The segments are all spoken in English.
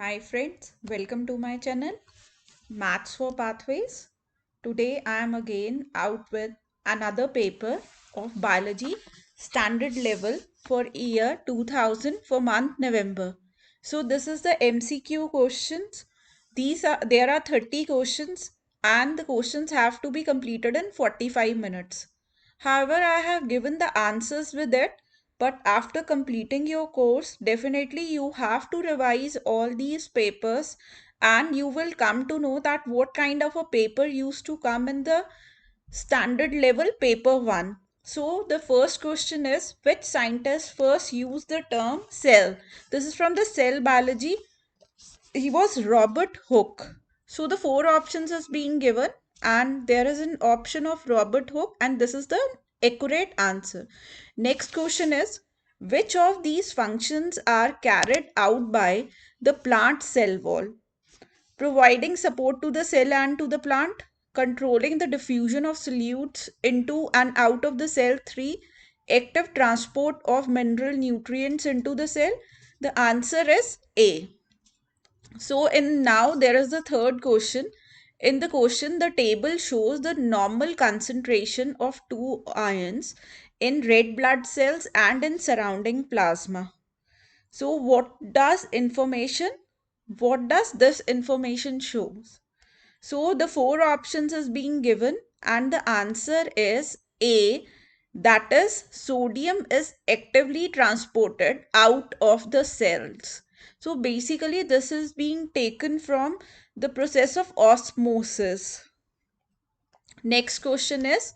Hi friends, welcome to my channel Maths for Pathways. Today I am again out with another paper of biology standard level for year 2000 for month November. So this is the MCQ questions. There are 30 questions and the questions have to be completed in 45 minutes. However, I have given the answers with it, but after completing your course, definitely you have to revise all these papers and you will come to know that what kind of a paper used to come in the standard level paper 1. So the first question is, which scientist first used the term cell? This is from the cell biology. He was Robert Hooke. So the four options is being given and there is an option of Robert Hooke and this is the accurate answer. Next question is, which of these functions are carried out by the plant cell wall? Providing support to the cell and to the plant, controlling the diffusion of solutes into and out of the cell. 3. Active transport of mineral nutrients into the cell. The answer is A. So in now there is the third question. In the question, the table shows the normal concentration of two ions in red blood cells and in surrounding plasma. So what does this information shows? So the four options is being given and the answer is A, that is sodium is actively transported out of the cells. So basically this is being taken from the process of osmosis. Next question is,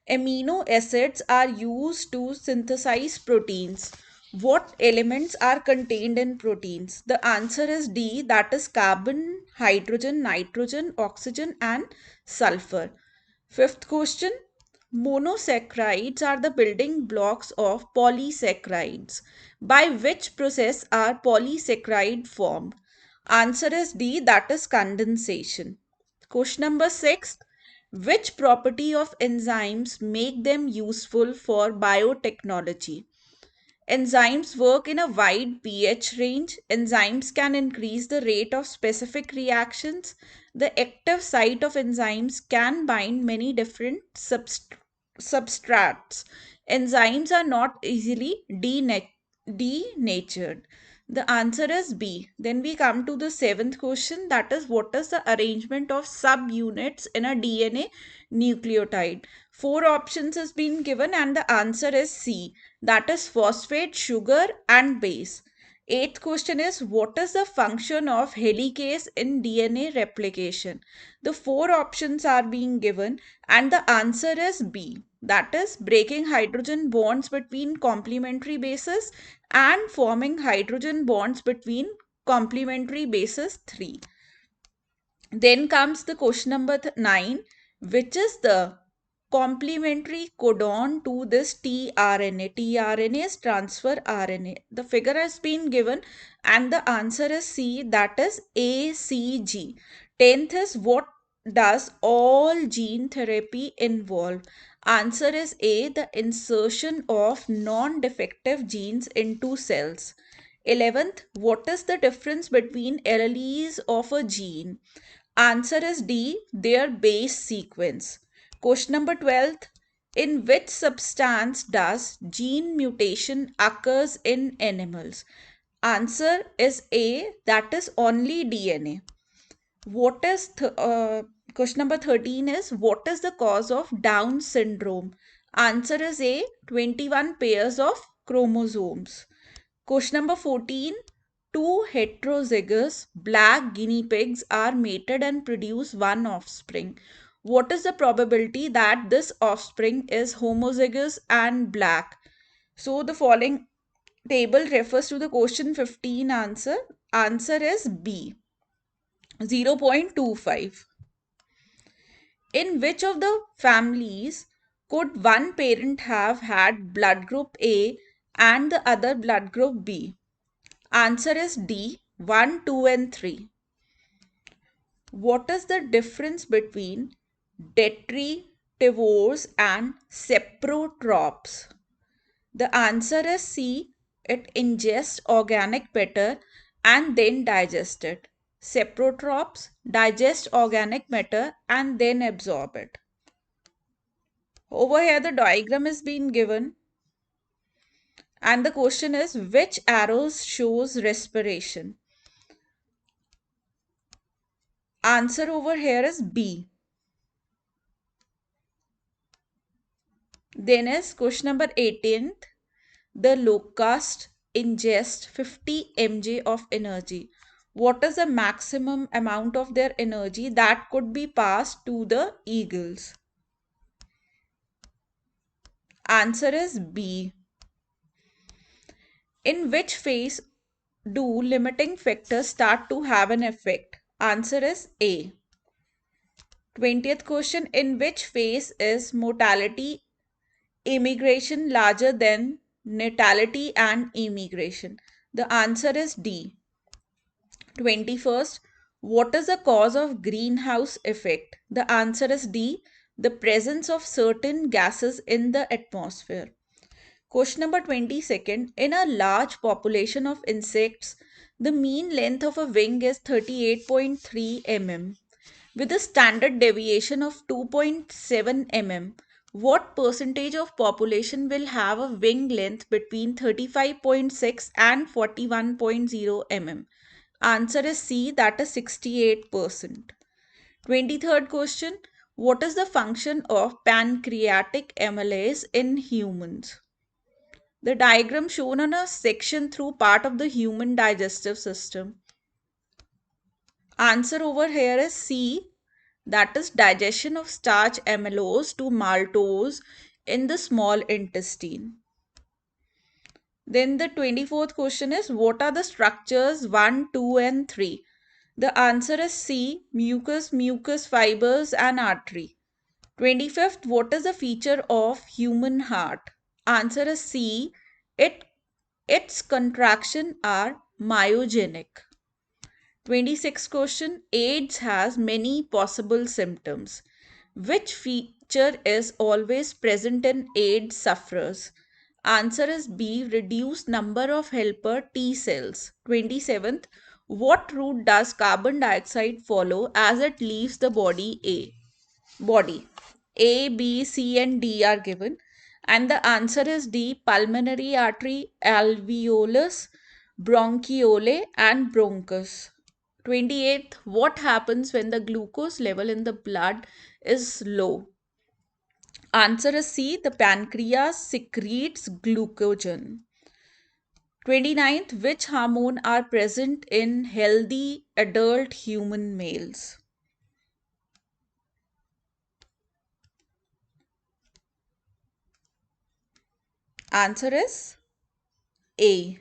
amino acids are used to synthesize proteins. What elements are contained in proteins? The answer is D, that is carbon, hydrogen, nitrogen, oxygen and sulfur. Fifth question, monosaccharides are the building blocks of polysaccharides. By which process are polysaccharide formed? Answer is D, that is condensation. Question number 6, which property of enzymes make them useful for biotechnology? Enzymes work in a wide pH range. Enzymes can increase the rate of specific reactions. The active site of enzymes can bind many different substrates. Enzymes are not easily denatured. The answer is B. Then we come to the seventh question, that is, what is the arrangement of subunits in a DNA nucleotide? Four options has been given and the answer is C, that is phosphate, sugar and base. Eighth question is, what is the function of helicase in DNA replication? The four options are being given and the answer is B, that is breaking hydrogen bonds between complementary bases and forming hydrogen bonds between complementary bases 3. Then comes the question number 9, which is the complementary codon to this tRNA. tRNA is transfer RNA. The figure has been given and the answer is C, that is ACG. 10th is, what does all gene therapy involve? Answer is A, the insertion of non-defective genes into cells. 11th, what is the difference between alleles of a gene? Answer is D, their base sequence. Question number 12, in which substance does gene mutation occurs in animals? Answer is A, that is only DNA. What is question number 13 is, what is the cause of Down syndrome? Answer is A, 21 pairs of chromosomes. Question number 14, two heterozygous black guinea pigs are mated and produce one offspring. What is the probability that this offspring is homozygous and black? So the following table refers to the question 15 answer. Answer is B, 0.25. In which of the families could one parent have had blood group A and the other blood group B? Answer is D, 1, 2 and 3. What is the difference between detritivores and saprotrophs? The answer is C, it ingests organic matter and then digest it. Saprotrophs digest organic matter and then absorb it. Over here, the diagram is being given, and the question is which arrows shows respiration? Answer over here is B. Then is question number 18th. The locust ingest 50 mg of energy. What is the maximum amount of their energy that could be passed to the eagles? Answer is B. In which phase do limiting factors start to have an effect? Answer is A. 20th question. In which phase is mortality immigration larger than natality and immigration? The answer is D. 21st. What is the cause of greenhouse effect? The answer is D. The presence of certain gases in the atmosphere. Question number 22nd. In a large population of insects, the mean length of a wing is 38.3 mm. With a standard deviation of 2.7 mm, what percentage of population will have a wing length between 35.6 and 41.0 mm? Answer is C, that is 68%. 23rd question. What is the function of pancreatic amylase in humans? The diagram shown on a section through part of the human digestive system. Answer over here is C, that is digestion of starch amylose to maltose in the small intestine. Then the 24th question is what are the structures 1, 2 and 3? The answer is C, mucus, mucus fibers and artery. 25th, what is the feature of human heart? Answer is C, its contraction are myogenic. 26th question, AIDS has many possible symptoms. Which feature is always present in AIDS sufferers? Answer is B, reduced number of helper T cells. 27th, what route does carbon dioxide follow as it leaves the body? A, B, C and D are given, and the answer is D, pulmonary artery, alveolus, bronchiole and bronchus. 28th, what happens when the glucose level in the blood is low? Answer is C, the pancreas secretes glucogen. 29th, which hormone are present in healthy adult human males? Answer is A.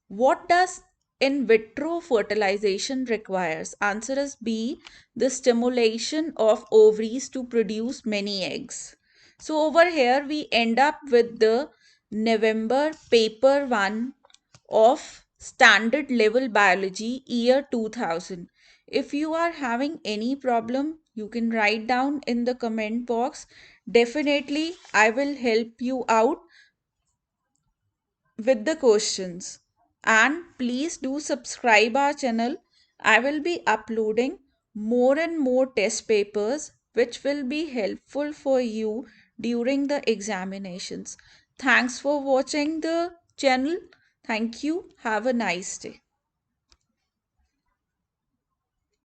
What does in vitro fertilization requires? Answer is B, the stimulation of ovaries to produce many eggs. So over here we end up with the November paper 1 of standard level biology year 2000. If you are having any problem, you can write down in the comment box. Definitely I will help you out with the questions. And please do subscribe our channel. I will be uploading more and more test papers which will be helpful for you during the examinations. Thanks for watching the channel. Thank you. Have a nice day.